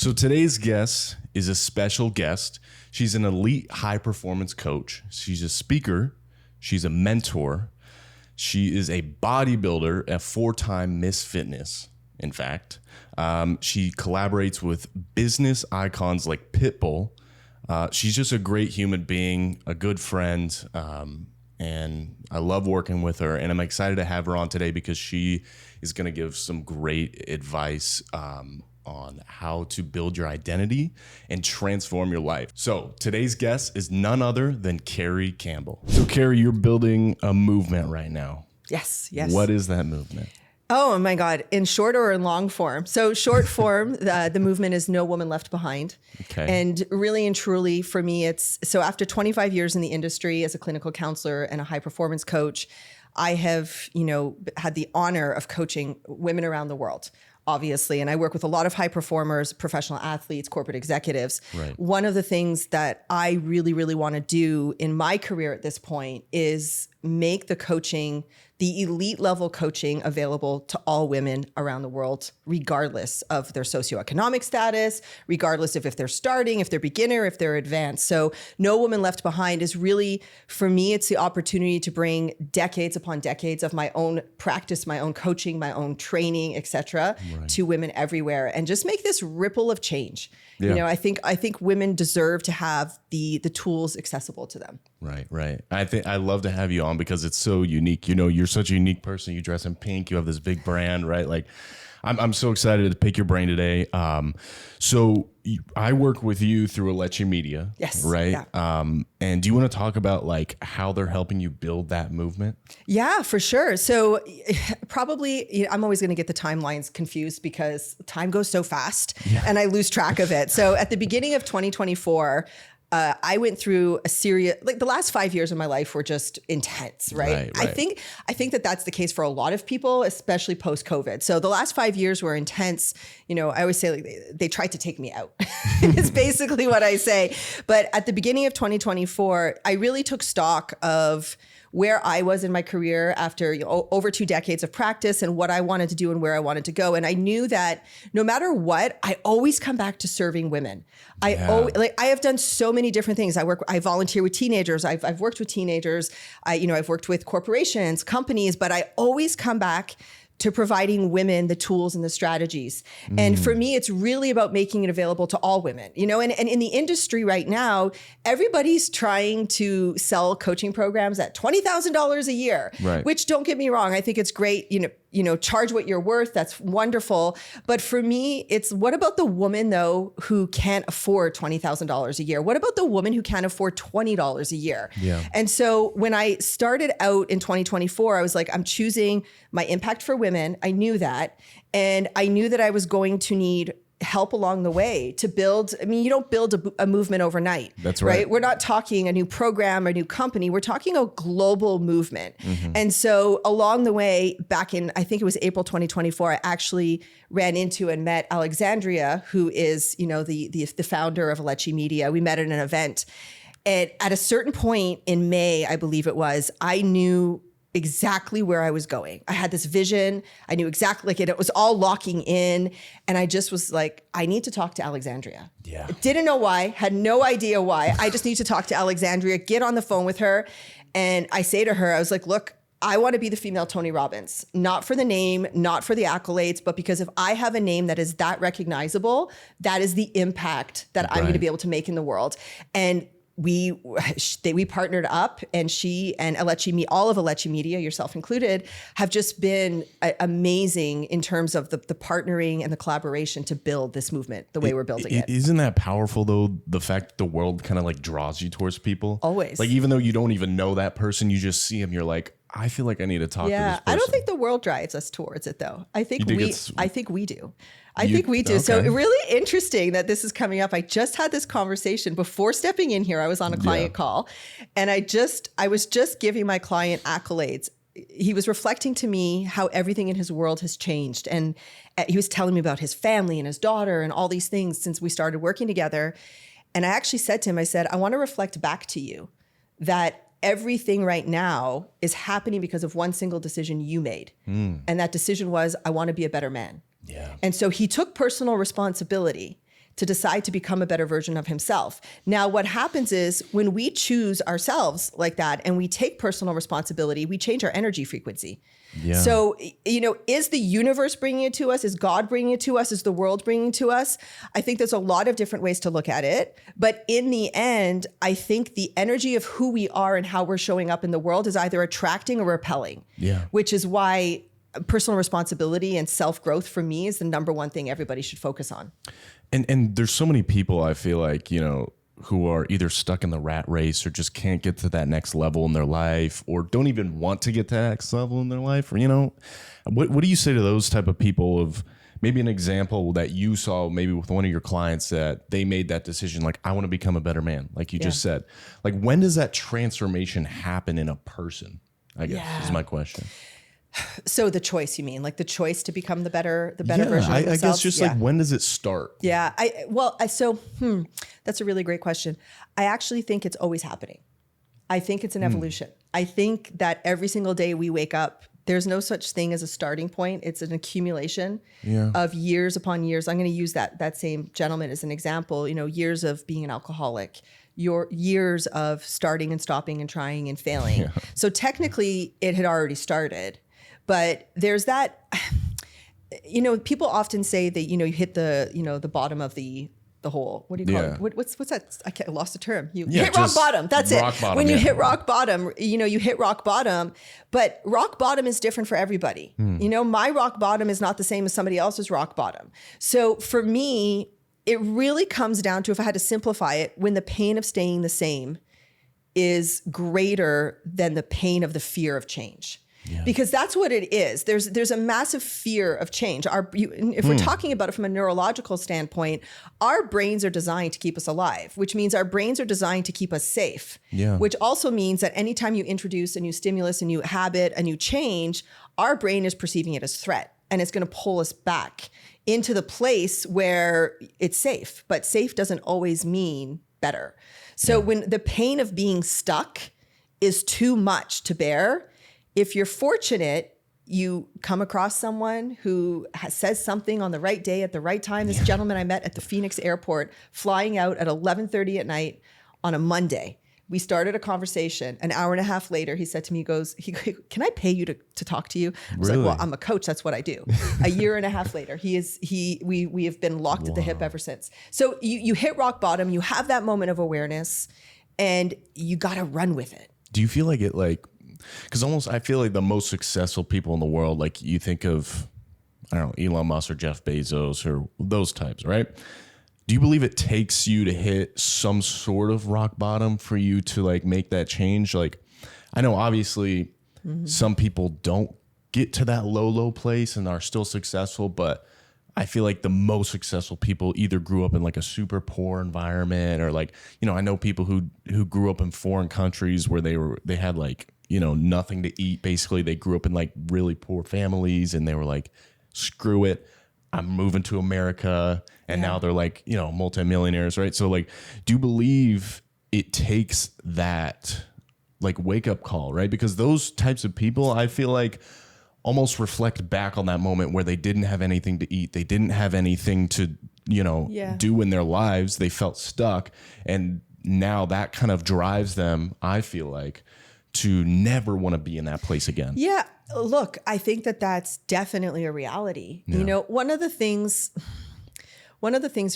So today's guest is a special guest. She's an elite high performance coach. She's a speaker. She's a mentor. She is a bodybuilder, a 4-time Miss Fitness, in fact. She collaborates with business icons like Pitbull. She's just a great human being, a good friend, and I love working with her. And I'm excited to have her on today because she is going to give some great advice on how to build your identity and transform your life. So today's guest is none other than Carrie Campbell. So Carrie, you're building a movement right now. Yes. What is that movement? Oh my God. In short or in long form? So short form, the movement is No Woman Left Behind. Okay. And really and truly for me, it's so after 25 years in the industry as a clinical counselor and a high performance coach, I have, had the honor of coaching women around the world, obviously. And I work with a lot of high performers, professional athletes, corporate executives. Right. One of the things that I really, really want to do in my career at this point is make the elite level coaching available to all women around the world, regardless of their socioeconomic status, regardless of if they're starting, if they're beginner, if they're advanced. So No Woman Left Behind is really, for me, it's the opportunity to bring decades upon decades of my own practice, my own coaching, my own training, et cetera, to women everywhere and just make this ripple of change. Yeah. I think women deserve to have the tools accessible to them. Right. I love to have you on because it's so unique. You're such a unique person. You dress in pink. You have this big brand, right? Like, I'm so excited to pick your brain today. I work with you through Alechi Media. Yes. Right. Yeah. And do you want to talk about like how they're helping you build that movement? Yeah, for sure. So probably I'm always going to get the timelines confused because time goes so fast and I lose track of it. So at the beginning of 2024, I went through a serious, like the last 5 years of my life were just intense, right? I think that that's the case for a lot of people, especially post-COVID. So the last 5 years were intense. I always say like they tried to take me out. It's basically what I say. But at the beginning of 2024, I really took stock of where I was in my career after over 2 decades of practice and what I wanted to do and where I wanted to go. And I knew that no matter what, I always come back to serving women. I have done so many different things. I volunteer with teenagers. I've worked with teenagers. I've worked with corporations, companies, but I always come back to providing women the tools and the strategies. And for me, it's really about making it available to all women, and in the industry right now, everybody's trying to sell coaching programs at $20,000 a year, which don't get me wrong. I think it's great, charge what you're worth. That's wonderful. But for me, it's what about the woman though, who can't afford $20,000 a year? What about the woman who can't afford $20 a year? Yeah. And so when I started out in 2024, I was like, I'm choosing my impact for women. I knew that. And I knew that I was going to need help along the way to build. I mean, you don't build a movement overnight. That's right. We're not talking a new program, a new company. We're talking a global movement. And so along the way, back in, I think it was April 2024, I actually ran into and met Alexandria, who is, the founder of Alechi Media. We met at an event. And at a certain point in May, I believe it was, I knew exactly where I was going. I had this vision. I knew exactly it was all locking in. And I just was like, I need to talk to Alexandria. Yeah. Didn't know why, had no idea why. I just need to talk to Alexandria, get on the phone with her. And I say to her, I was like, look, I want to be the female Tony Robbins, not for the name, not for the accolades, but because if I have a name that is that recognizable, that is the impact that I'm going to be able to make in the world. And we partnered up, and she and all of Alechi Media, yourself included, have just been amazing in terms of the partnering and the collaboration to build this movement the way we're building it. Isn't that powerful though? The fact the world kind of like draws you towards people. Always. Like even though you don't even know that person, you just see him. You're like, I feel like I need to talk to this person. I don't think the world drives us towards it though. I think we do. I think we do. Okay. So really interesting that this is coming up. I just had this conversation before stepping in here. I was on a client call, and I was just giving my client accolades. He was reflecting to me how everything in his world has changed. And he was telling me about his family and his daughter and all these things since we started working together. And I actually said to him, I said, I want to reflect back to you that everything right now is happening because of one single decision you made. And that decision was, I want to be a better man. Yeah. And so he took personal responsibility to decide to become a better version of himself. Now, what happens is when we choose ourselves like that and we take personal responsibility, we change our energy frequency. Yeah. So, is the universe bringing it to us? Is God bringing it to us? Is the world bringing it to us? I think there's a lot of different ways to look at it. But in the end, I think the energy of who we are and how we're showing up in the world is either attracting or repelling. Yeah. Which is why personal responsibility and self-growth for me is the number one thing everybody should focus on. And there's so many people I feel like, who are either stuck in the rat race or just can't get to that next level in their life or don't even want to get to that next level in their life. Or, what do you say to those type of people of maybe an example that you saw maybe with one of your clients that they made that decision, like, I want to become a better man, like you just said. Like, when does that transformation happen in a person, I guess, is my question. So the choice, you mean, like the choice to become the better version of themselves? I guess just like, when does it start? Yeah. That's a really great question. I actually think it's always happening. I think it's an evolution. I think that every single day we wake up, there's no such thing as a starting point. It's an accumulation of years upon years. I'm going to use that same gentleman as an example, years of being an alcoholic, your years of starting and stopping and trying and failing. Yeah. So technically it had already started. But there's that, people often say that, you hit the bottom of the hole. What do you call it? What's that? I lost the term. You hit rock bottom. That's it. Bottom, when you hit rock bottom, you hit rock bottom, but rock bottom is different for everybody. My rock bottom is not the same as somebody else's rock bottom. So for me, it really comes down to, if I had to simplify it, when the pain of staying the same is greater than the pain of the fear of change. Yeah. Because that's what it is. There's a massive fear of change. If we're talking about it from a neurological standpoint, our brains are designed to keep us alive, which means our brains are designed to keep us safe. Yeah. Which also means that anytime you introduce a new stimulus, a new habit, a new change, our brain is perceiving it as threat, and it's going to pull us back into the place where it's safe. But safe doesn't always mean better. So when the pain of being stuck is too much to bear, if you're fortunate, you come across someone who says something on the right day at the right time. This gentleman I met at the Phoenix airport, flying out at 11:30 at night on a Monday. We started a conversation. An hour and a half later, he said to me, he goes, "Can I pay you to talk to you?" I was like, "Well, I'm a coach. That's what I do." A year and a half later, we have been locked at the hip ever since. So you hit rock bottom, you have that moment of awareness, and you got to run with it. Do you feel like it, because almost I feel like the most successful people in the world, like you think of, I don't know, Elon Musk or Jeff Bezos or those types, right? Do you believe it takes you to hit some sort of rock bottom for you to make that change? I know obviously some people don't get to that low place and are still successful, but I feel like the most successful people either grew up in a super poor environment or I know people who grew up in foreign countries where they had nothing to eat. Basically, they grew up in really poor families and they were like, screw it, I'm moving to America. And now they're multimillionaires, right? So do you believe it takes that wake up call, right? Because those types of people, I feel like almost reflect back on that moment where they didn't have anything to eat. They didn't have anything to, do in their lives. They felt stuck. And now that kind of drives them, I feel like, to never want to be in that place again. Yeah. Look, I think that that's definitely a reality. Yeah. One of the things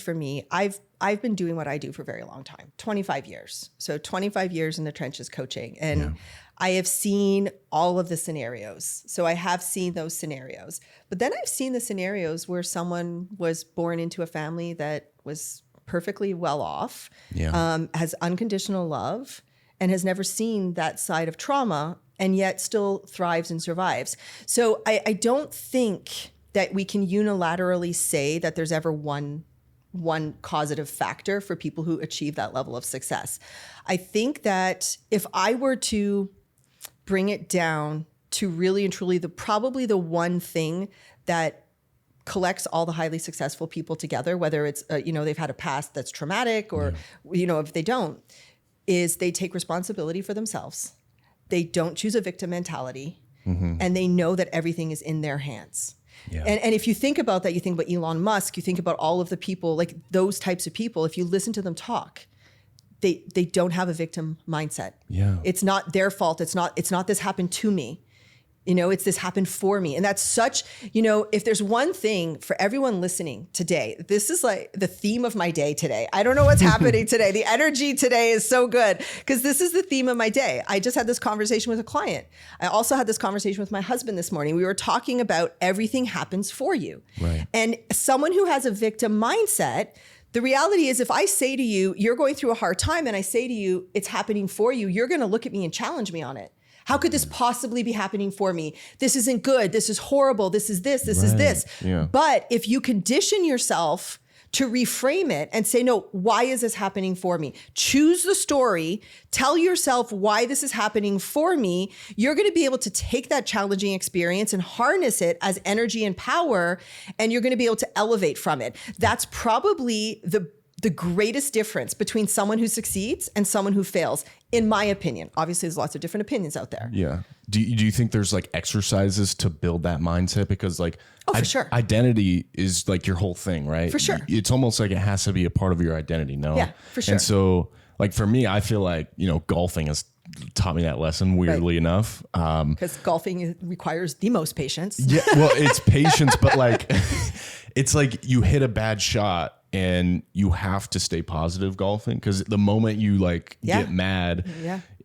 for me, I've been doing what I do for a very long time, 25 years. So 25 years in the trenches coaching. And I have seen all of the scenarios. So I have seen those scenarios. But then I've seen the scenarios where someone was born into a family that was perfectly well off, has unconditional love, and has never seen that side of trauma, and yet still thrives and survives. So I don't think that we can unilaterally say that there's ever one causative factor for people who achieve that level of success. I think that if I were to bring it down to really and truly probably the one thing that collects all the highly successful people together, whether it's, they've had a past that's traumatic or, if they don't, is they take responsibility for themselves. They don't choose a victim mentality, and they know that everything is in their hands. Yeah. And if you think about that, you think about Elon Musk, you think about all of the people, like those types of people, if you listen to them talk, they don't have a victim mindset. Yeah. It's not their fault. It's not this happened to me. It's this happened for me. And that's such, if there's one thing for everyone listening today, this is like the theme of my day today. I don't know what's happening today. The energy today is so good because this is the theme of my day. I just had this conversation with a client. I also had this conversation with my husband this morning. We were talking about everything happens for you. Right. And someone who has a victim mindset, the reality is if I say to you, you're going through a hard time and I say to you, it's happening for you, you're going to look at me and challenge me on it. How could this possibly be happening for me? This isn't good. This is horrible. This is this. This is this. Yeah. But if you condition yourself to reframe it and say, no, why is this happening for me? Choose the story. Tell yourself why this is happening for me. You're going to be able to take that challenging experience and harness it as energy and power, and you're going to be able to elevate from it. That's probably the greatest difference between someone who succeeds and someone who fails, in my opinion. Obviously, there's lots of different opinions out there. Yeah. Do you think there's like exercises to build that mindset? Because like, for sure. Identity is like your whole thing, right? For sure. It's almost like it has to be a part of your identity. No. Yeah, for sure. And so like for me, I feel like, golfing has taught me that lesson weirdly enough. Because golfing requires the most patience. Yeah. Well, it's patience, but like, it's like you hit a bad shot and you have to stay positive golfing, because the moment you like get mad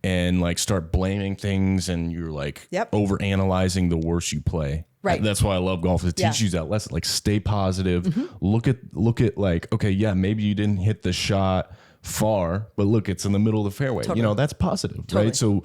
and like start blaming things and you're like over analyzing, the worse you play. Right. That's why I love golf. It teaches you that lesson. Like stay positive. Mm-hmm. Look at like, okay, yeah, maybe you didn't hit the shot far, but look, it's in the middle of the fairway. Totally. That's positive, Totally. right? So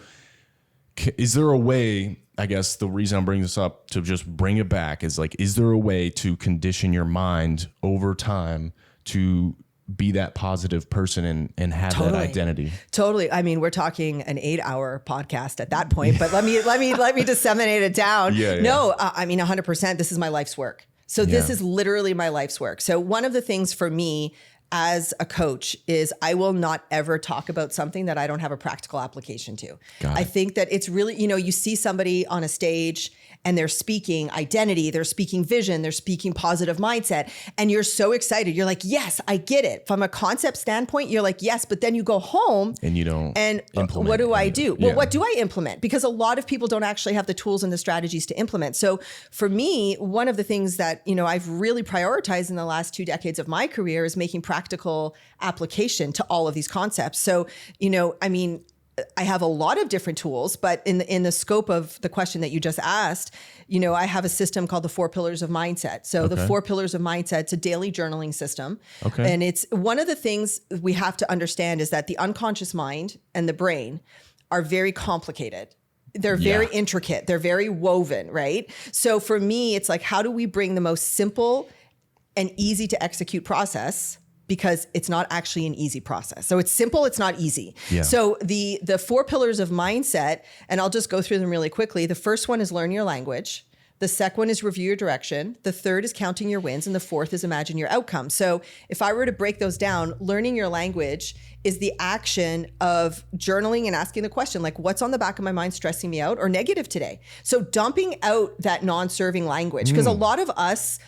is there a way, I guess the reason I'm bringing this up to just bring it back is like, is there a way to condition your mind over time to be that positive person and have that identity? Totally. I mean, we're talking an 8-hour podcast at that point, but let me disseminate it down. Yeah. No, I mean, 100%, this is my life's work. So this is literally my life's work. So one of the things for me as a coach is I will not ever talk about something that I don't have a practical application to. I think that it's really, you see somebody on a stage and they're speaking identity, they're speaking vision, they're speaking positive mindset, and you're so excited. You're like, yes, I get it. From a concept standpoint, you're like, yes, but then you go home and you don't and implement what do I do? Well, Yeah. what do I implement? Because a lot of people don't actually have the tools and the strategies to implement. So for me, one of the things that, I've really prioritized in the last 2 decades of my career is making practical application to all of these concepts. So, I have a lot of different tools, but in the scope of the question that you just asked, I have a system called the 4 pillars of mindset. So the 4 pillars of mindset, it's a daily journaling system. Okay. And it's one of the things we have to understand is that the unconscious mind and the brain are very complicated. They're very intricate. They're very woven, right? So for me, it's like, how do we bring the most simple and easy to execute process, because it's not actually an easy process. So it's simple, it's not easy. Yeah. So the 4 pillars of mindset, and I'll just go through them really quickly. The first one is learn your language. The second one is review your direction. The third is counting your wins. And the fourth is imagine your outcome. So if I were to break those down, learning your language is the action of journaling and asking the question, like, what's on the back of my mind stressing me out or negative today? So dumping out that non-serving language, because a lot of us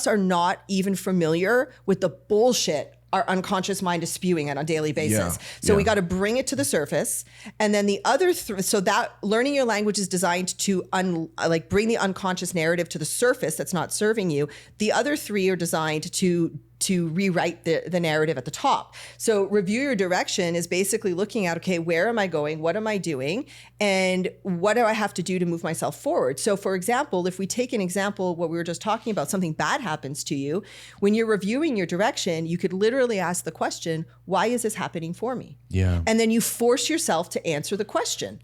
are not even familiar with the bullshit our unconscious mind is spewing it on a daily basis. So we got to bring it to the surface. And then the other, so that learning your language is designed to bring the unconscious narrative to the surface that's not serving you. The other 3 are designed to rewrite the narrative at the top. So review your direction is basically looking at, okay, where am I going? What am I doing? And what do I have to do to move myself forward? So for example, if we take an example, what we were just talking about, something bad happens to you, when you're reviewing your direction, you could literally ask the question, why is this happening for me? Yeah. And then you force yourself to answer the question.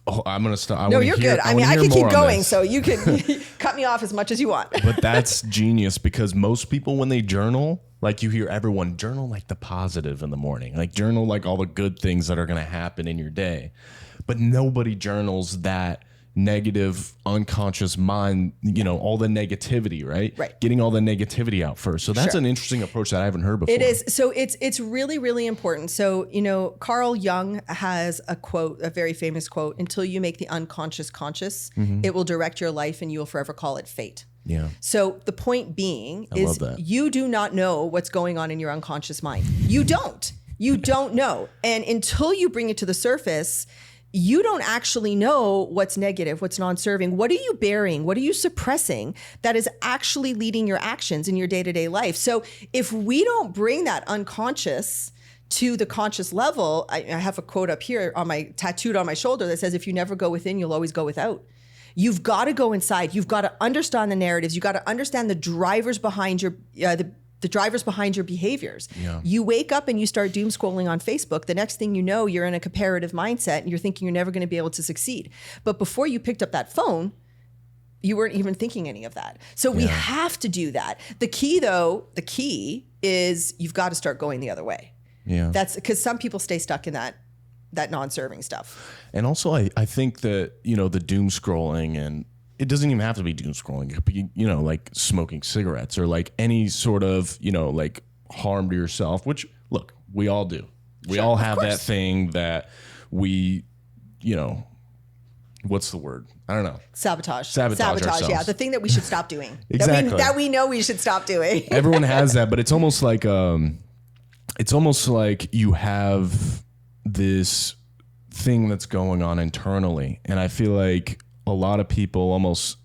I'm going to stop. No, you're good. I mean, I can keep going, so you can cut me off as much as you want. But that's genius, because most people, when they journal, like you hear everyone journal like the positive in the morning, like journal like all the good things that are going to happen in your day. But nobody journals that negative unconscious mind, all the negativity, right? Right. Getting all the negativity out first. So that's an interesting approach that I haven't heard before. It is. So it's really, really important. So, Carl Jung has a quote, a very famous quote: until you make the unconscious conscious, it will direct your life and you will forever call it fate. Yeah. So the point being I is love that. you do not know what's going on in your unconscious mind. You don't know. And until you bring it to the surface, you don't actually know what's negative, what's non-serving. What are you burying? What are you suppressing that is actually leading your actions in your day-to-day life? So if we don't bring that unconscious to the conscious level, I have a quote up here tattooed on my shoulder that says, if you never go within, you'll always go without. You've got to go inside. You've got to understand the narratives. You've got to understand the drivers behind your the drivers behind your behaviors. Yeah. You wake up and you start doom scrolling on Facebook. The next thing you know, you're in a comparative mindset and you're thinking you're never going to be able to succeed. But before you picked up that phone, you weren't even thinking any of that. So we have to do that. The key is you've got to start going the other way. Yeah. That's because some people stay stuck in that non-serving stuff. And also, I think that, the doom scrolling, and it doesn't even have to be doom scrolling. It could be, like smoking cigarettes or like any sort of, like harm to yourself, which, look, we all do. We all have that thing that we, what's the word? I don't know. Sabotage ourselves. Yeah. The thing that we should stop doing. Exactly. That we know we should stop doing. Everyone has that, but it's almost like you have this thing that's going on internally. And I feel like a lot of people almost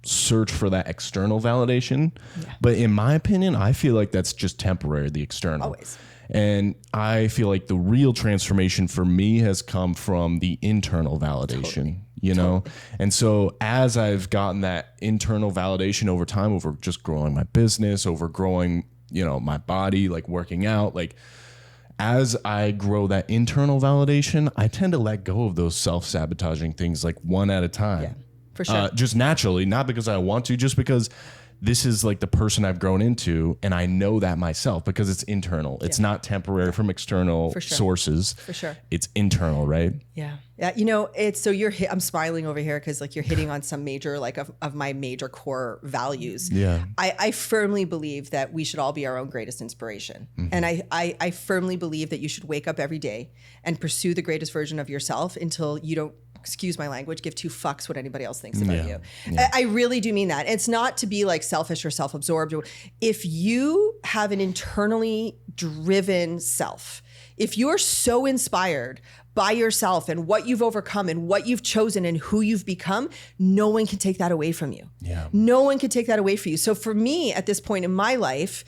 search for that external validation. Yeah. But in my opinion, I feel like that's just temporary, the external. Always. And I feel like the real transformation for me has come from the internal validation, Totally. And so as I've gotten that internal validation over time, over just growing my business, over growing, my body, like working out, like as I grow that internal validation, I tend to let go of those self-sabotaging things like one at a time. Yeah, for sure. Just naturally, not because I want to, just because this is like the person I've grown into, and I know that myself because it's internal. It's not temporary from external sources. For sure. It's internal, right? Yeah. Yeah. It's so I'm smiling over here because like you're hitting on some major, like of my major core values. Yeah. I firmly believe that we should all be our own greatest inspiration. Mm-hmm. And I firmly believe that you should wake up every day and pursue the greatest version of yourself until you don't, excuse my language, give two fucks what anybody else thinks about you. Yeah. I really do mean that. It's not to be like selfish or self-absorbed. If you have an internally driven self, if you're so inspired by yourself and what you've overcome and what you've chosen and who you've become, no one can take that away from you. Yeah. No one can take that away from you. So for me, at this point in my life,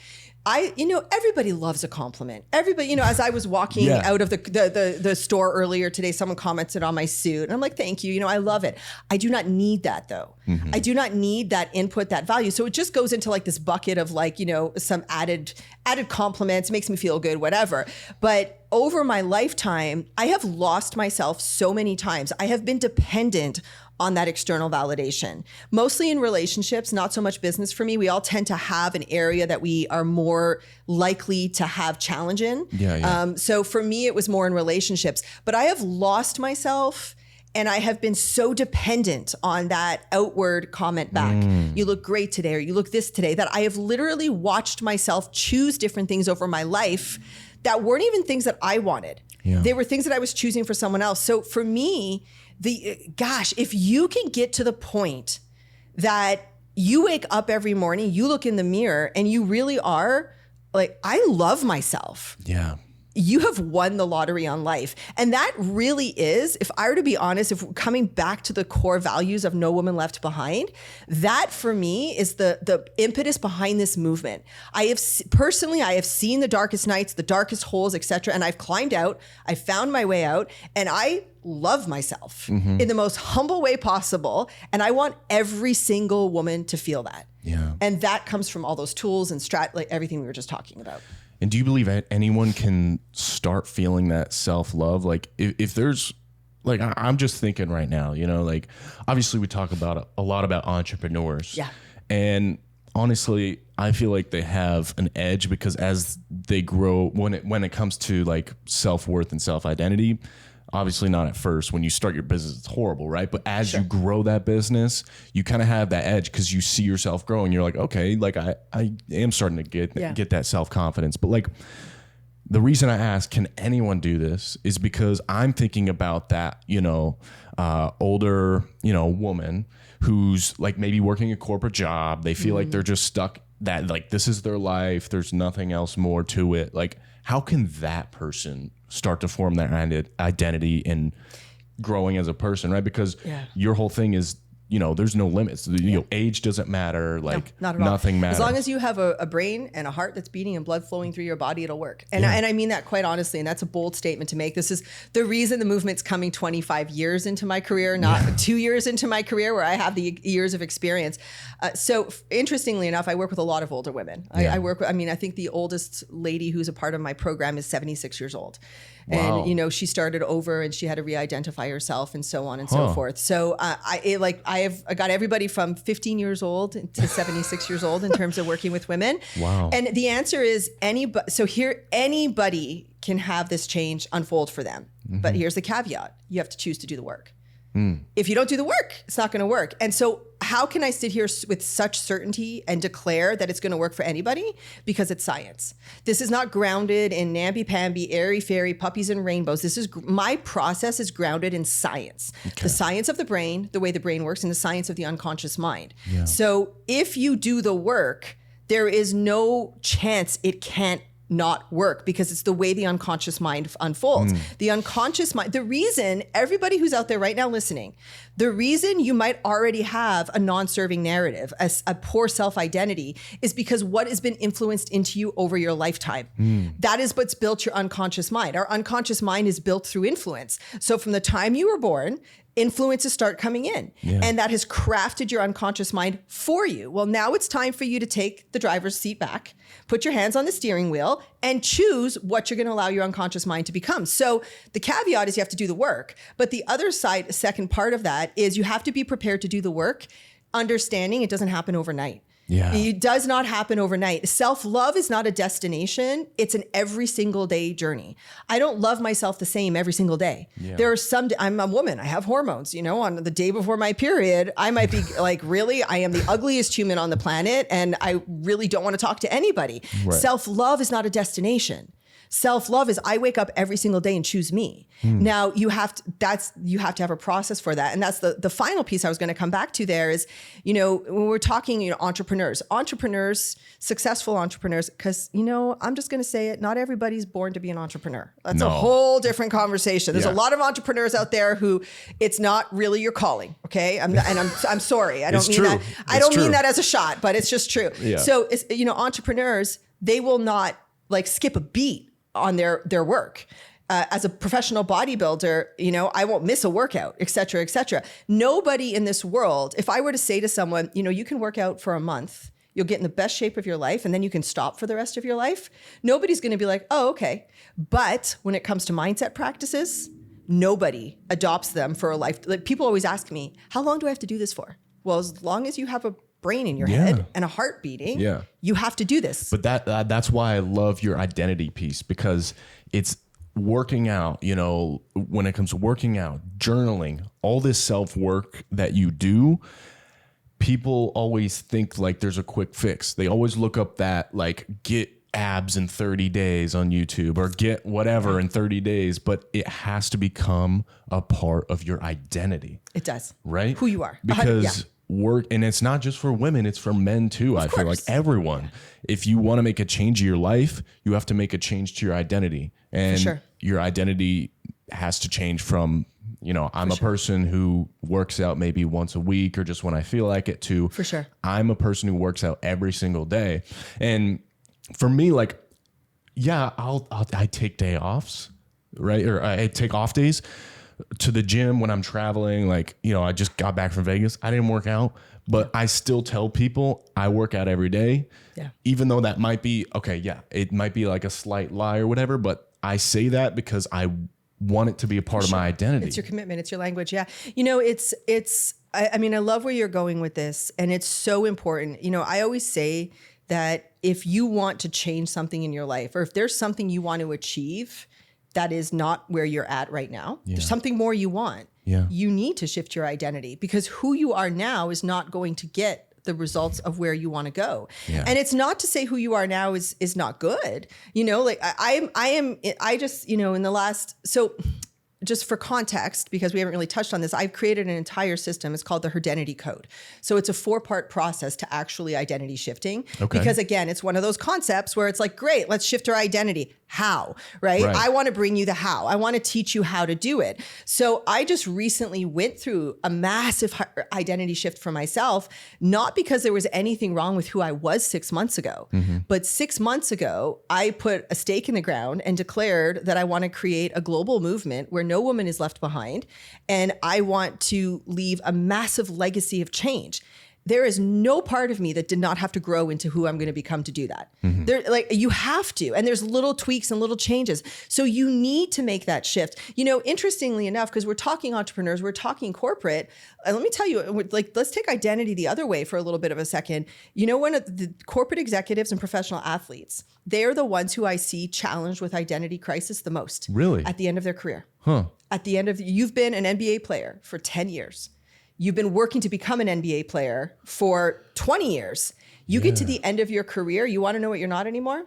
everybody loves a compliment. Everybody, as I was walking out of the store earlier today, someone commented on my suit and I'm like, thank you. I love it. I do not need that though. Mm-hmm. I do not need that input, that value. So it just goes into like this bucket of like, some added compliments, makes me feel good, whatever. But over my lifetime, I have lost myself so many times. I have been dependent on that external validation, mostly in relationships, not so much business for me. We all tend to have an area that we are more likely to have challenge in. Yeah. So for me, it was more in relationships, but I have lost myself and I have been so dependent on that outward comment back. You look great today, or you look this today, that I have literally watched myself choose different things over my life that weren't even things that I wanted. Yeah. They were things that I was choosing for someone else. So for me, if you can get to the point that you wake up every morning, you look in the mirror and you really are like, I love myself. Yeah. You have won the lottery on life. And that really is, if I were to be honest, if coming back to the core values of No Woman Left Behind, that for me is the impetus behind this movement. I have seen the darkest nights, the darkest holes, etc. And I've climbed out, I found my way out, and I love myself in the most humble way possible. And I want every single woman to feel that. Yeah. And that comes from all those tools and like everything we were just talking about. And do you believe anyone can start feeling that self-love? Like if there's, like, I'm just thinking right now, like obviously we talk about a lot about entrepreneurs. Yeah. And honestly, I feel like they have an edge because as they grow, when it comes to like self-worth and self-identity, Obviously not at first. When you start your business, it's horrible, right? But as you grow that business, you kind of have that edge because you see yourself growing. You're like, okay, like I am starting to get that self-confidence. But like the reason I ask, can anyone do this, is because I'm thinking about that, older, woman who's like maybe working a corporate job. They feel like they're just stuck, that like this is their life. There's nothing else more to it. Like, how can that person start to form their identity in growing as a person, right? Because your whole thing is, there's no limits. Age doesn't matter. Like, not at all. Nothing matters. As long as you have a brain and a heart that's beating and blood flowing through your body, it'll work. And I mean that quite honestly. And that's a bold statement to make. This is the reason the movement's coming 25 years into my career, not 2 years into my career where I have the years of experience. So interestingly enough, I work with a lot of older women. I think the oldest lady who's a part of my program is 76 years old. Wow. And, she started over and she had to re-identify herself and so on and so forth. So I got everybody from 15 years old to 76 years old in terms of working with women. Wow. And the answer is anybody can have this change unfold for them. Mm-hmm. But here's the caveat. You have to choose to do the work. If you don't do the work, it's not going to work. And so how can I sit here with such certainty and declare that it's going to work for anybody? Because it's science. This is not grounded in namby-pamby, airy-fairy, puppies and rainbows. My process is grounded in science. Okay. The science of the brain, the way the brain works, and the science of the unconscious mind. Yeah. So if you do the work, there is no chance it can't not work, because it's the way the unconscious mind unfolds. The unconscious mind, the reason everybody who's out there right now listening, the reason you might already have a non-serving narrative, a poor self-identity, is because what has been influenced into you over your lifetime. That is what's built your unconscious mind. Our unconscious mind is built through influence. So from the time you were born, influences start coming in, and that has crafted your unconscious mind for you. Well, now it's time for you to take the driver's seat back, put your hands on the steering wheel, and choose what you're going to allow your unconscious mind to become. So the caveat is you have to do the work. But the other side, second part of that, is you have to be prepared to do the work, understanding it doesn't happen overnight. Yeah. It does not happen overnight. Self-love is not a destination. It's an every single day journey. I don't love myself the same every single day. Yeah. There are I'm a woman. I have hormones, on the day before my period, I might be like, really, I am the ugliest human on the planet and I really don't want to talk to anybody. Right. Self-love is not a destination. Self-love is I wake up every single day and choose me. Now you have to have a process for that. And that's the final piece I was going to come back to there is, when we're talking, entrepreneurs, successful entrepreneurs, because, I'm just going to say it, not everybody's born to be an entrepreneur. That's a whole different conversation. There's a lot of entrepreneurs out there who it's not really your calling. Okay. I'm sorry. I don't mean that. I don't mean that as a shot, but it's just true. Yeah. So it's, entrepreneurs, they will not like skip a beat on their work. As a professional bodybuilder, I won't miss a workout, et cetera, et cetera. Nobody in this world, if I were to say to someone, you can work out for a month, you'll get in the best shape of your life, and then you can stop for the rest of your life. Nobody's going to be like, oh, okay. But when it comes to mindset practices, nobody adopts them for a life. Like, people always ask me, how long do I have to do this for? Well, as long as you have a brain in your head and a heart beating, you have to do this. But that's why I love your identity piece, because it's working out, when it comes to working out, journaling, all this self-work that you do, people always think like there's a quick fix. They always look up that like get abs in 30 days on YouTube or get whatever in 30 days, but it has to become a part of your identity. It does. Right? Who you are. Because work, and it's not just for women, it's for men too. I feel like everyone, if you want to make a change in your life, you have to make a change to your identity, and your identity has to change from, I'm a person who works out maybe once a week or just when I feel like it, to I'm a person who works out every single day. And for me, like, I take day offs, right? Or I take off days to the gym when I'm traveling. Like, I just got back from Vegas. I didn't work out, but I still tell people I work out every day. Yeah. Even though that might be, it might be like a slight lie or whatever, but I say that because I want it to be a part of my identity. It's your commitment. It's your language. Yeah. I love where you're going with this, and it's so important. I always say that if you want to change something in your life, or if there's something you want to achieve, that is not where you're at right now. Yeah. There's something more you want. Yeah. You need to shift your identity, because who you are now is not going to get the results of where you want to go. Yeah. And it's not to say who you are now is not good. You know, like I just, you know, in the last, so just for context, because we haven't really touched on this, I've created an entire system. It's called the Herdenity Code. So it's a 4-part process to actually identity shifting. Okay. Because again, it's one of those concepts where it's like, great, let's shift our identity. How, right? I want to bring you the how. I want to teach you how to do it. So I just recently went through a massive identity shift for myself, not because there was anything wrong with who I was 6 months ago, but 6 months ago, I put a stake in the ground and declared that I want to create a global movement where no woman is left behind. And I want to leave a massive legacy of change. There is no part of me that did not have to grow into who I'm going to become to do that. There, like, you have to, and there's little tweaks and little changes. So you need to make that shift. You know, interestingly enough, because we're talking entrepreneurs, we're talking corporate. Let me tell you, like, let's take identity the other way for a little bit of a second. You know, one of the corporate executives and professional athletes, they're the ones who I see challenged with identity crisis the most. Really? At the end of their career. Huh. At the end of, you've been an NBA player for 10 years. You've been working to become an NBA player for 20 years. You get to the end of your career. You want to know what you're not anymore?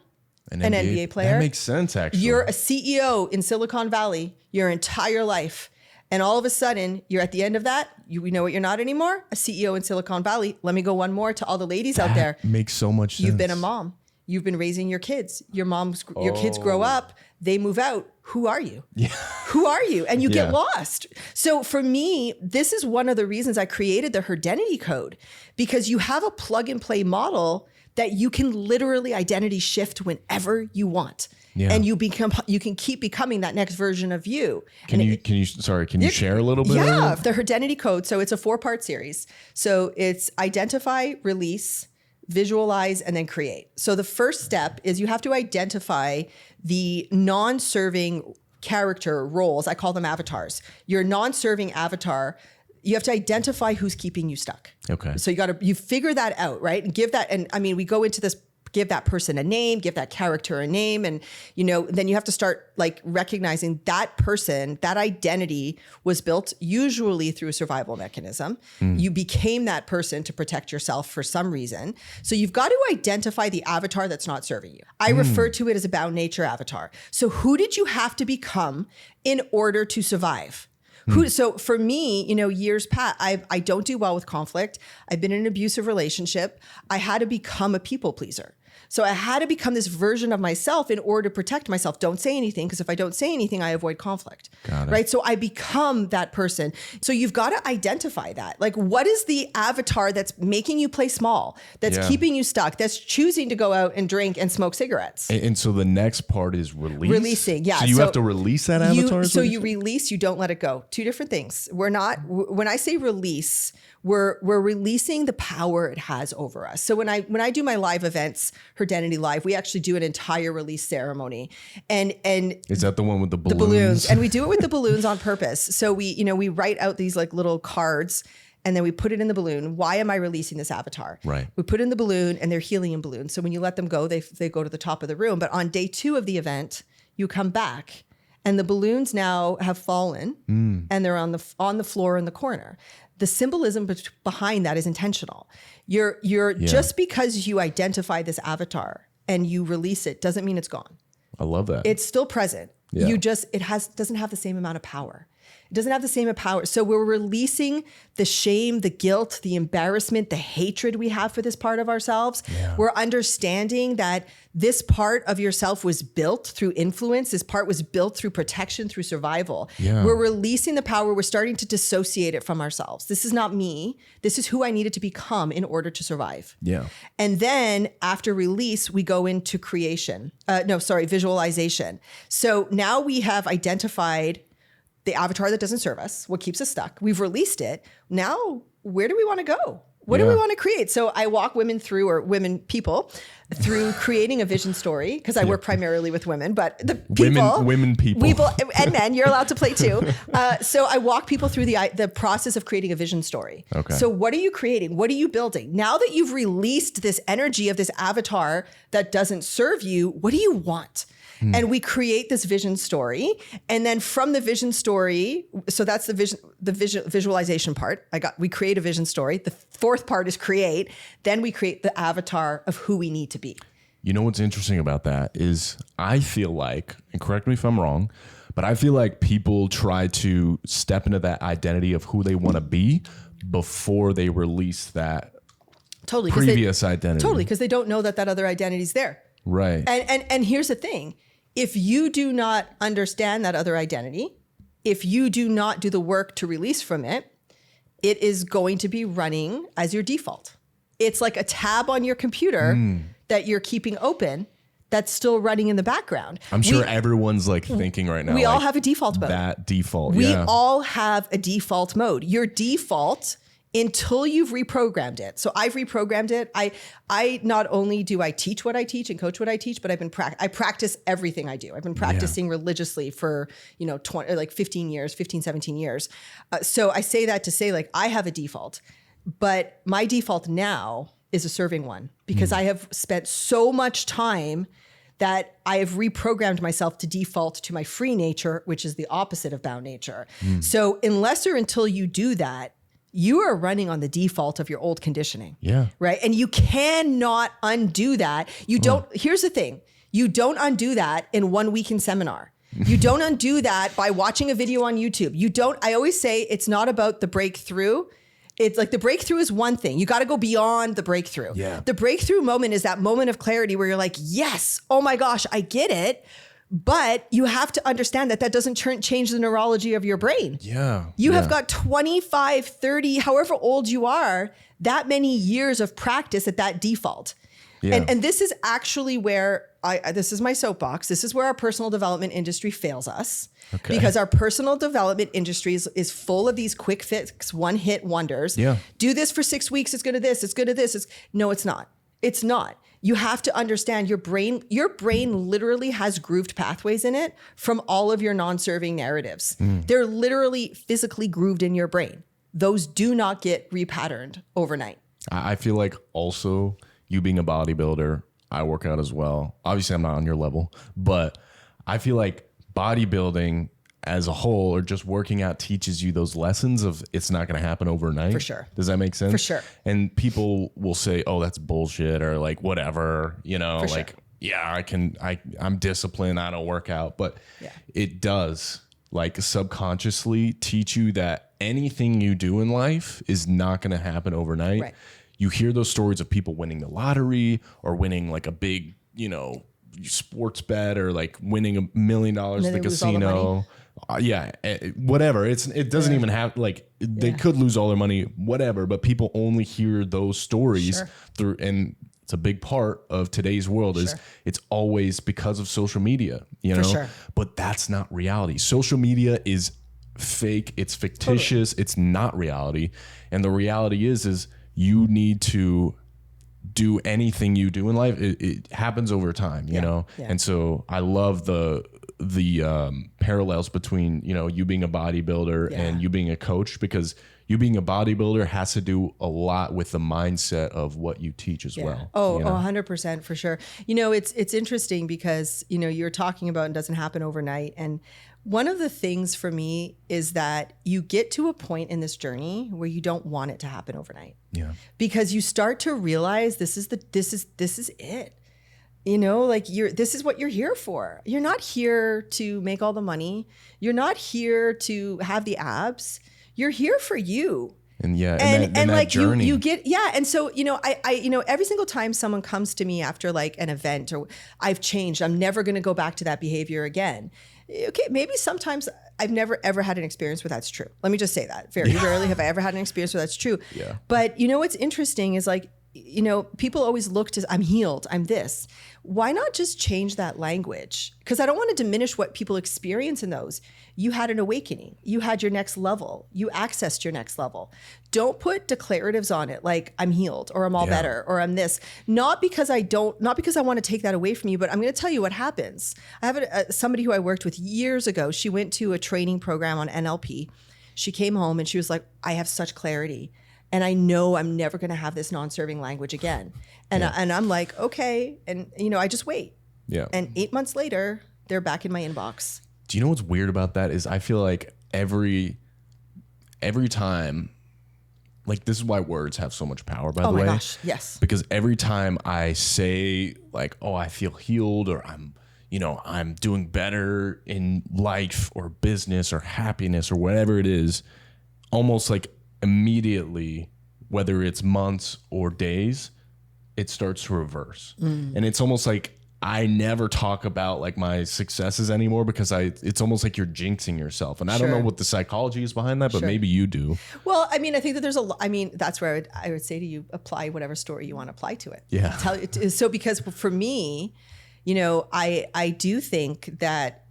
An NBA player. That makes sense, actually. You're a CEO in Silicon Valley your entire life. And all of a sudden, you're at the end of that. You know what you're not anymore? A CEO in Silicon Valley. Let me go one more to all the ladies out there. Makes so much sense. You've been a mom. You've been raising your kids. Your kids grow up. They move out. Who are you? Yeah. Who are you? And you get lost. So for me, this is one of the reasons I created the Herdenity Code, because you have a plug and play model that you can literally identity shift whenever you want. Yeah. And you can keep becoming that next version of you. Can you share a little bit? Yeah. The Herdenity Code. So it's a 4-part series. So it's identify, release, visualize, and then create. So the first step is you have to identify the non-serving character roles. I call them avatars. Your non-serving avatar, you have to identify who's keeping you stuck. Okay. So you figure that out, right? And give that, and I mean, we go into this, give that person a name, give that character a name. And, you know, then you have to start like recognizing that person, that identity was built usually through a survival mechanism. You became that person to protect yourself for some reason. So you've got to identify the avatar that's not serving you. I refer to it as a bound nature avatar. So who did you have to become in order to survive? So for me, you know, years past, I don't do well with conflict. I've been in an abusive relationship. I had to become a people pleaser. So I had to become this version of myself in order to protect myself. Don't say anything, because if I don't say anything, I avoid conflict. Got it. Right? So I become that person. So you've got to identify that. Like, what is the avatar that's making you play small, that's keeping you stuck, that's choosing to go out and drink and smoke cigarettes? And so the next part is release? Releasing, yeah. So you have to release that avatar? You release, you don't let it go. Two different things. When I say release, we're releasing the power it has over us. So when I do my live events, Herdenity Live, we actually do an entire release ceremony. And is that the one with the balloons? The balloons. And we do it with the balloons on purpose. So we write out these like little cards, and then we put it in the balloon. Why am I releasing this avatar? Right. We put it in the balloon, and they're helium balloons. So when you let them go, they go to the top of the room. But on day 2 of the event, you come back, and the balloons now have fallen, and they're on the floor in the corner. The symbolism behind that is intentional. You're just because you identify this avatar and you release it doesn't mean it's gone. I love that. It's still present. Yeah. Doesn't have the same amount of power. It doesn't have the same power. So we're releasing the shame, the guilt, the embarrassment, the hatred we have for this part of ourselves. Yeah. We're understanding that this part of yourself was built through influence. This part was built through protection, through survival. Yeah. We're releasing the power. We're starting to dissociate it from ourselves. This is not me. This is who I needed to become in order to survive. Yeah. And then after release, we go into visualization. So now we have identified the avatar that doesn't serve us, what keeps us stuck. We've released it. Now, where do we want to go? What do we want to create? So I walk people through creating a vision story, because I work primarily with women, but the people and men, you're allowed to play too. So I walk people through the process of creating a vision story. Okay. So what are you creating? What are you building? Now that you've released this energy of this avatar that doesn't serve you, what do you want? And we create this vision story. And then from the vision story, so that's the visualization part. We create a vision story. The fourth part is create. Then we create the avatar of who we need to be. You know what's interesting about that is I feel like, and correct me if I'm wrong, but I feel like people try to step into that identity of who they want to be before they release that previous identity. Totally, because they don't know that other identity is there. Right. And here's the thing. If you do not understand that other identity, if you do not do the work to release from it, it is going to be running as your default. It's like a tab on your computer that you're keeping open that's still running in the background. I'm sure everyone's like thinking right now. We all have a default mode. That default, We all have a default mode. Your default, until you've reprogrammed it. So I've reprogrammed it. I not only do I teach what I teach and coach what I teach, but I practice everything I do. I've been practicing religiously for, 15, 17 years. So I say that to say like, I have a default, but my default now is a serving one because I have spent so much time that I have reprogrammed myself to default to my free nature, which is the opposite of bound nature. So unless or until you do that, you are running on the default of your old conditioning. Yeah. Right. And you cannot undo that. Here's the thing. You don't undo that in 1 weekend seminar. You don't undo that by watching a video on YouTube. I always say it's not about the breakthrough. It's like the breakthrough is one thing. You got to go beyond the breakthrough. Yeah. The breakthrough moment is that moment of clarity where you're like, yes, oh my gosh, I get it. But you have to understand that doesn't change the neurology of your brain. Yeah. You have got 25, 30, however old you are, that many years of practice at that default. Yeah. And this is actually where this is my soapbox. This is where our personal development industry fails us. Okay. Because our personal development industry is full of these quick fix, one hit wonders. Yeah. Do this for 6 weeks. It's good at this. It's good at this. No, it's not. It's not. You have to understand your brain literally has grooved pathways in it from all of your non-serving narratives. They're literally physically grooved in your brain. Those do not get repatterned overnight. I feel like also you being a bodybuilder, I work out as well. Obviously I'm not on your level, but I feel like bodybuilding as a whole or just working out teaches you those lessons of it's not going to happen overnight. For sure. Does that make sense? For sure. And people will say, oh, that's bullshit or like whatever, For like, sure. yeah, I'm disciplined. I don't work out, but it does like subconsciously teach you that anything you do in life is not going to happen overnight. Right. You hear those stories of people winning the lottery or winning like a big, sports bet or like winning $1 million at the casino. Whatever. It doesn't even have like they could lose all their money, whatever, but people only hear those stories through, and it's a big part of today's world is it's always because of social media, but that's not reality. Social media is fake. It's fictitious. Totally. It's not reality. And the reality is you need to do anything you do in life. It happens over time, you know? Yeah. And so I love the parallels between, you being a bodybuilder and you being a coach, because you being a bodybuilder has to do a lot with the mindset of what you teach as well. Oh, 100% for sure. It's interesting because, you're talking about it doesn't happen overnight. And one of the things for me is that you get to a point in this journey where you don't want it to happen overnight. Yeah. Because you start to realize this is it. This is what you're here for. You're not here to make all the money. You're not here to have the abs. You're here for you. And that like journey. you get, and so, I every single time someone comes to me after like an event or I've changed, I'm never going to go back to that behavior again. Okay. Maybe sometimes I've never, ever had an experience where that's true. Let me just say that very rarely have I ever had an experience where that's true. Yeah. But what's interesting is like, people always look to, I'm healed, I'm this. Why not just change that language? Because I don't want to diminish what people experience in those. You had an awakening. You had your next level. You accessed your next level. Don't put declaratives on it like I'm healed or I'm all better or I'm this. Not because I want to take that away from you, but I'm going to tell you what happens. I have somebody who I worked with years ago. She went to a training program on NLP. She came home and she was like, I have such clarity. And I know I'm never going to have this non-serving language again. And I'm like, okay. And, I just wait. Yeah. And 8 months later, they're back in my inbox. Do you know what's weird about that is I feel like every time, like this is why words have so much power, by the way. Oh my gosh, yes. Because every time I say like, oh, I feel healed, or I'm doing better in life or business or happiness or whatever it is, almost like immediately, whether it's months or days, it starts to reverse. And it's almost like I never talk about like my successes anymore because it's almost like you're jinxing yourself. And I don't know what the psychology is behind that, but maybe you do. Well, I mean, I think that there's that's where I would say to you, apply whatever story you want to apply to it. Yeah. So because for me, I do think that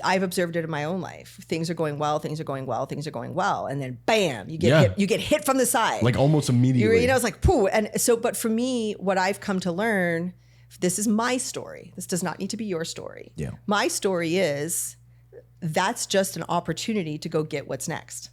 I've observed it in my own life. Things are going well, things are going well, things are going well. And then bam, you get hit from the side. Like almost immediately. It's like, pooh. And so, but for me, what I've come to learn, this is my story. This does not need to be your story. Yeah. My story is that's just an opportunity to go get what's next.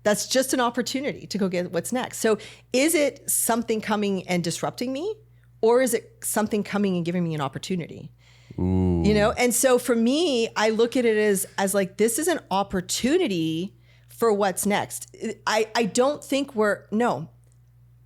That's just an opportunity to go get what's next. So is it something coming and disrupting me? Or is it something coming and giving me an opportunity? Ooh. And so for me, I look at it as like, this is an opportunity for what's next. I don't think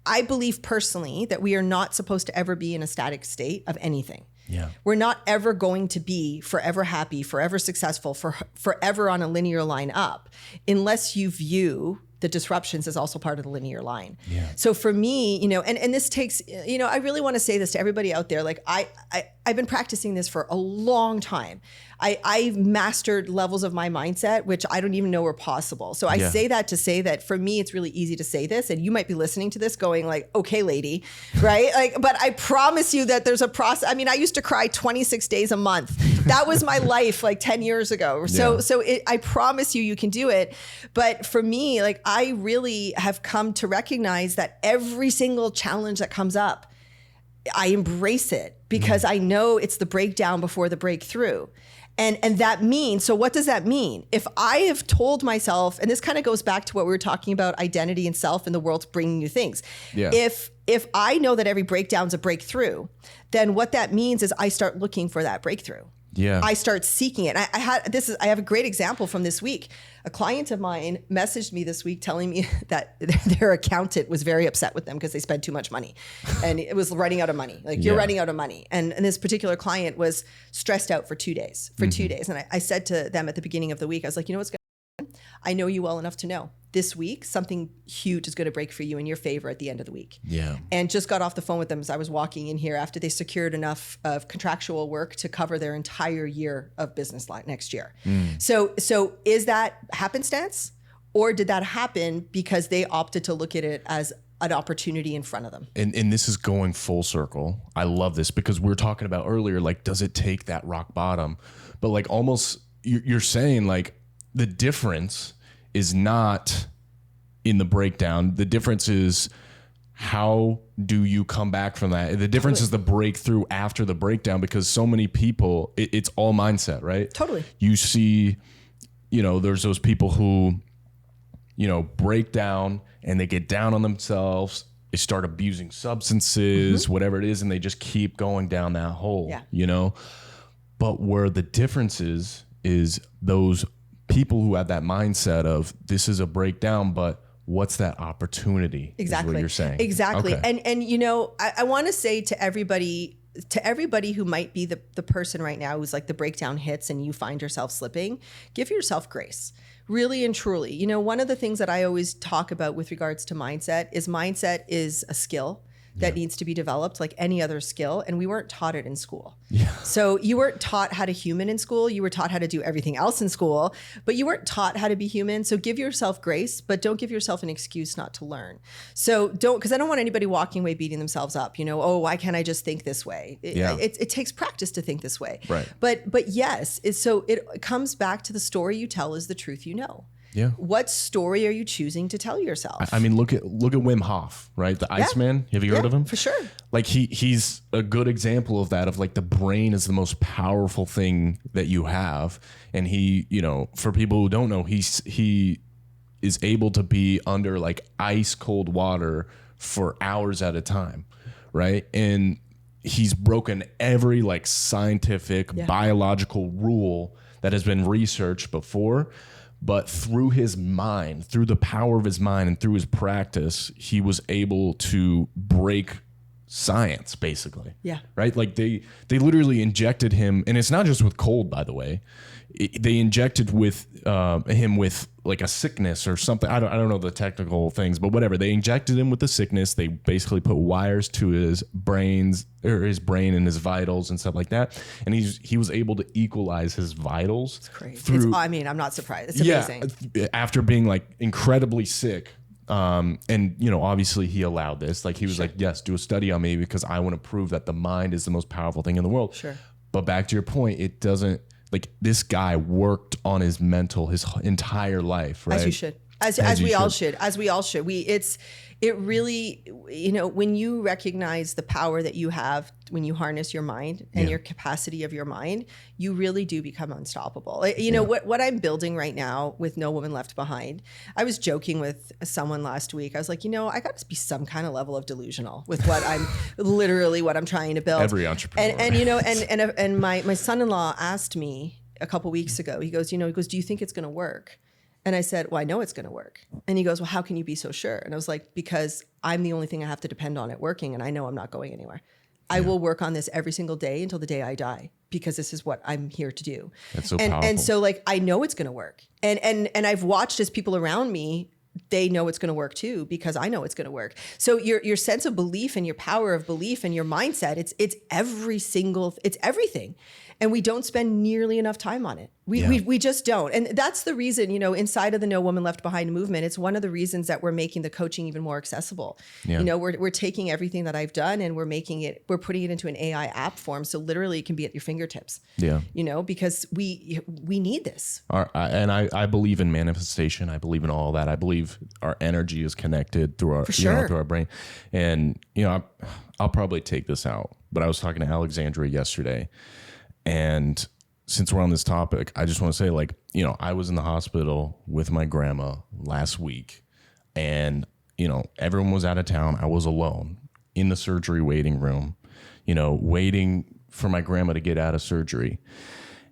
I believe personally that we are not supposed to ever be in a static state of anything. Yeah. We're not ever going to be forever happy, forever successful, forever on a linear line up, unless you view the disruptions as also part of the linear line. Yeah. So for me, and this takes, I really want to say this to everybody out there. Like I've been practicing this for a long time. I've mastered levels of my mindset, which I don't even know were possible. So I say that to say that for me, it's really easy to say this, and you might be listening to this going like, okay, lady, right? Like, but I promise you that there's a process. I mean, I used to cry 26 days a month. That was my life like 10 years ago. So I promise you can do it. But for me, like I really have come to recognize that every single challenge that comes up, I embrace it because I know it's the breakdown before the breakthrough. And that means, so what does that mean? If I have told myself, and this kind of goes back to what we were talking about, identity and self and the world's bringing you things. Yeah. If I know that every breakdown's a breakthrough, then what that means is I start looking for that breakthrough. Yeah. I start seeking it. I have a great example from this week. A client of mine messaged me this week telling me that their accountant was very upset with them because they spent too much money and it was running out of money. Like you're running out of money. And this particular client was stressed out for 2 days, 2 days. And I said to them at the beginning of the week, I was like, what's going to happen? I know you well enough to know this week, something huge is going to break for you in your favor at the end of the week. Yeah. And just got off the phone with them as I was walking in here after they secured enough of contractual work to cover their entire year of business next year. So is that happenstance, or did that happen because they opted to look at it as an opportunity in front of them? And this is going full circle. I love this because we were talking about earlier, like, does it take that rock bottom? But like almost you're saying like the difference is not in the breakdown. The difference is how do you come back from that? The difference is the breakthrough after the breakdown, because so many people, it's all mindset, right? Totally. You see, there's those people who, break down and they get down on themselves. They start abusing substances, whatever it is, and they just keep going down that hole, But where the difference is those people who have that mindset of this is a breakdown, but what's that opportunity? Exactly. Is what you're saying. Exactly. Okay. And I want to say to everybody who might be the person right now who's like the breakdown hits and you find yourself slipping, give yourself grace. Really and truly. One of the things that I always talk about with regards to mindset is a skill that needs to be developed like any other skill. And we weren't taught it in school. Yeah. So you weren't taught how to human in school. You were taught how to do everything else in school, but you weren't taught how to be human. So give yourself grace, but don't give yourself an excuse not to learn. So because I don't want anybody walking away beating themselves up, oh, why can't I just think this way? It takes practice to think this way. Right. But yes, so it comes back to the story you tell is the truth you know. Yeah. What story are you choosing to tell yourself? I mean, look at Wim Hof, right? The Iceman. Have you heard of him? For sure. Like he's a good example of that, of like the brain is the most powerful thing that you have. And he, for people who don't know, he is able to be under like ice cold water for hours at a time. Right. And he's broken every like scientific biological rule that has been researched before. But through his mind, through the power of his mind and through his practice, he was able to break science, basically. Yeah. Right? Like they literally injected him, and it's not just with cold, by the way. They injected with him with like a sickness or something. I don't know the technical things, but whatever. They injected him with the sickness. They basically put wires to his brains or his brain and his vitals and stuff like that. And he was able to equalize his vitals. It's crazy. I mean, I'm not surprised. It's amazing. Yeah, after being like incredibly sick. And you know, obviously he allowed this. Like he was like, yes, do a study on me because I want to prove that the mind is the most powerful thing in the world. Sure. But back to your point, it doesn't. Like this guy worked on his mental his entire life, right? As you should, as we all should. It really, you know, when you recognize the power that you have when you harness your mind and your capacity of your mind, you really do become unstoppable. Like, you know, what I'm building right now with No Woman Left Behind, I was joking with someone last week. I was like, you know, I got to be some kind of level of delusional with what I'm literally what I'm trying to build. Every entrepreneur. And you know, and my son-in-law asked me a couple weeks ago, he goes, do you think it's going to work? And I said, well, I know it's going to work. And he goes, well, how can you be so sure? And I was like, because I'm the only thing I have to depend on it working. And I know I'm not going anywhere. I will work on this every single day until the day I die, because this is what I'm here to do. That's so powerful. And so like, I know it's going to work. And I've watched as people around me, they know it's going to work too, because I know it's going to work. So your sense of belief and your power of belief and your mindset, it's everything. And we don't spend nearly enough time on it. We just don't. And that's the reason, you know, inside of the No Woman Left Behind movement, it's one of the reasons that we're making the coaching even more accessible. Yeah. You know, we're taking everything that I've done and we're putting it into an AI app form. So literally it can be at your fingertips. Yeah. You know, because we need this. I believe in manifestation. I believe in all that. I believe our energy is connected through our, through our brain. And, you know, I'll probably take this out, but I was talking to Alexandria yesterday. And since we're on this topic, I just want to say, like, you know, I was in the hospital with my grandma last week and, you know, everyone was out of town. I was alone in the surgery waiting room, you know, waiting for my grandma to get out of surgery.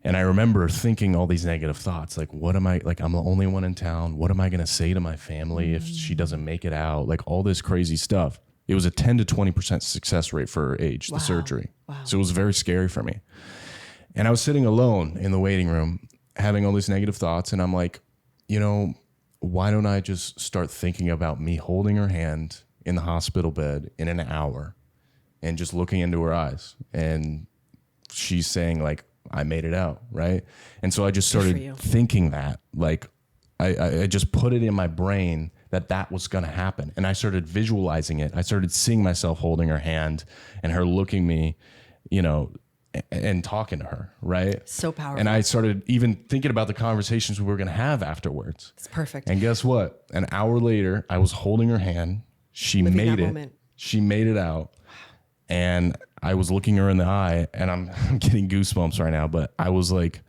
And I remember thinking all these negative thoughts, like, what am I, like, I'm the only one in town. What am I going to say to my family if she doesn't make it out? Like all this crazy stuff. It was a 10 to 20% success rate for her age, the surgery. Wow. So it was very scary for me. And I was sitting alone in the waiting room having all these negative thoughts. And I'm like, you know, why don't I just start thinking about me holding her hand in the hospital bed in an hour and just looking into her eyes. And she's saying like, I made it out. Right. And so I just started thinking that, like, I just put it in my brain that was going to happen. And I started visualizing it. I started seeing myself holding her hand and her looking me, you know, and talking to her, right? So powerful. And I started even thinking about the conversations we were going to have afterwards. It's perfect. And guess what? An hour later, I was holding her hand. She made it. Moment. She made it out. And I was looking her in the eye, and I'm getting goosebumps right now, but I was like,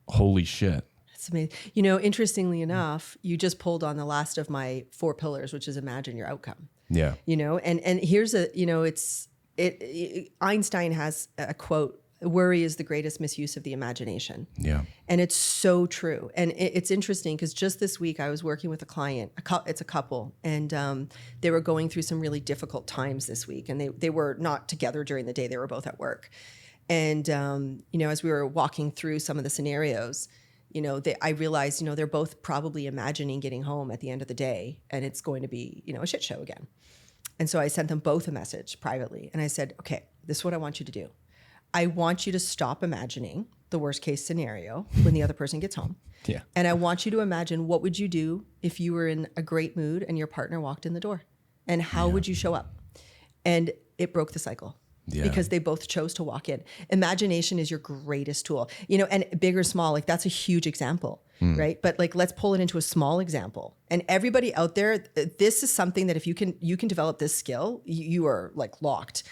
holy shit. That's amazing. You know, interestingly enough, you just pulled on the last of my 4 pillars, which is imagine your outcome. Yeah. You know, and here's Einstein has a quote, worry is the greatest misuse of the imagination. Yeah. And it's so true. And it's interesting because just this week I was working with a client, it's a couple, and they were going through some really difficult times this week. And they were not together during the day. They were both at work. And, you know, as we were walking through some of the scenarios, you know, I realized, you know, they're both probably imagining getting home at the end of the day and it's going to be, you know, a shit show again. And so I sent them both a message privately. And I said, okay, this is what I want you to do. I want you to stop imagining the worst case scenario when the other person gets home. Yeah. And I want you to imagine, what would you do if you were in a great mood and your partner walked in the door? And how would you show up? And it broke the cycle. Yeah. Because they both chose to walk in. Imagination is your greatest tool, you know, and big or small, like that's a huge example, right? But like, let's pull it into a small example. And everybody out there, this is something that if you can develop this skill, you are like locked.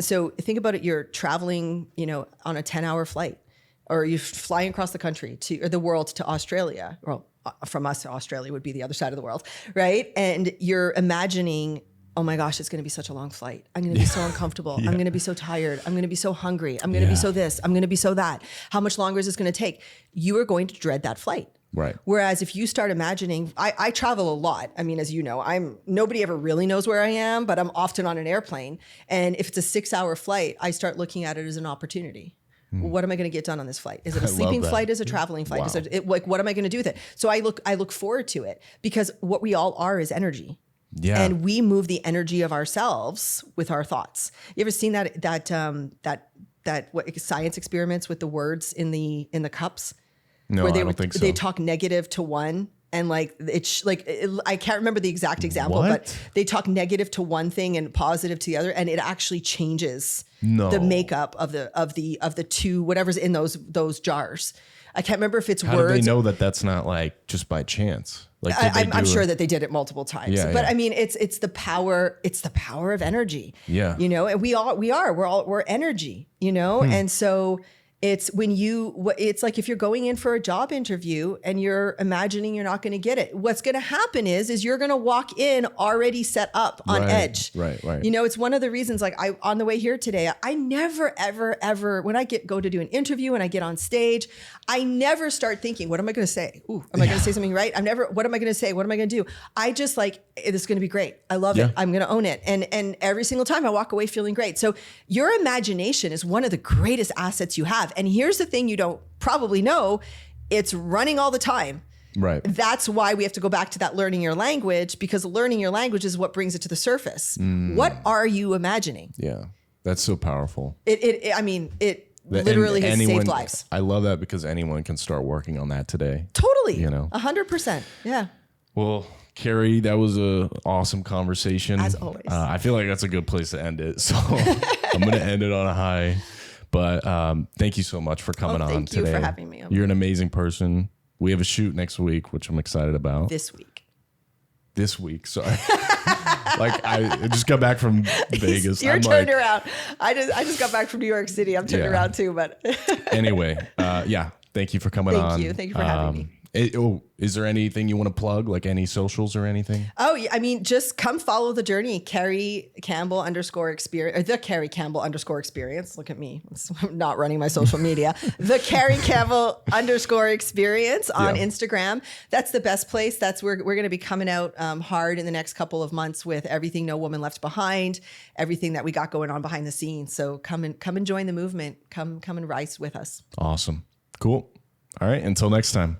So think about it. You're traveling, you know, on a 10-hour flight, or you're flying across the country or the world to Australia. Well, from us, Australia would be the other side of the world, right? And you're imagining oh my gosh, it's going to be such a long flight. I'm going to be so uncomfortable. I'm going to be so tired. I'm going to be so hungry. I'm going to be so this. I'm going to be so that. How much longer is this going to take? You are going to dread that flight. Right. Whereas if you start imagining, I travel a lot. I mean, as you know, nobody ever really knows where I am, but I'm often on an airplane. And if it's a 6-hour flight, I start looking at it as an opportunity. What am I going to get done on this flight? Is it a sleeping flight? Is it a traveling flight? Wow. Is it like, what am I going to do with it? So I look forward to it, because what we all are is energy. Yeah. And we move the energy of ourselves with our thoughts. You ever seen that what science experiments with the words in the cups? No, Where I don't think so. They talk negative to one, and like it's like I can't remember the exact example, What? but they talk negative to one thing and positive to the other, and it actually changes No. the makeup of the two whatever's in those jars. I can't remember if it's How words. do they know that that's not like just by chance? Like, did they I'm do sure it? that they did it multiple times, Yeah, but yeah. I mean, it's the power of energy. Yeah. You know, and we're energy, you know? And so it's it's like if you're going in for a job interview and you're imagining you're not going to get it, what's going to happen is you're going to walk in already set up on Right, edge. right. You know, it's one of the reasons, like on the way here today, I never, ever, ever, when I go to do an interview and I get on stage, I never start thinking, what am I going to say? Ooh, am I going to say something right? What am I going to say? What am I going to do? I just like, this is going to be great. I love it. I'm going to own it. And every single time I walk away feeling great. So your imagination is one of the greatest assets you have. And here's the thing you don't probably know, it's running all the time. Right. That's why we have to go back to that learning your language, because learning your language is what brings it to the surface. What are you imagining? Yeah. That's so powerful. It literally has saved lives. I love that, because anyone can start working on that today. Totally. You know. 100%. Yeah. Well, Carrie, that was a awesome conversation. As always. I feel like that's a good place to end it. So I'm going to end it on a high. But thank you so much for coming on today. Thank you for having me. You're an amazing person. We have a shoot next week, which I'm excited about. This week, sorry. Like I just got back from Vegas. You're I'm turned like, around. I just got back from New York City. I'm turned around too, but anyway, thank you for coming on. Thank you for having me. Is there anything you want to plug, like any socials or anything? Oh, yeah, I mean, just come follow the journey. Carrie Campbell _experience, or the Carrie Campbell _experience. Look at me. I'm not running my social media. The Carrie Campbell _experience on Instagram. That's the best place. That's where we're going to be coming out hard in the next couple of months with everything No Woman Left Behind, everything that we got going on behind the scenes. So come and join the movement. Come and rise with us. Awesome. Cool. All right. Until next time.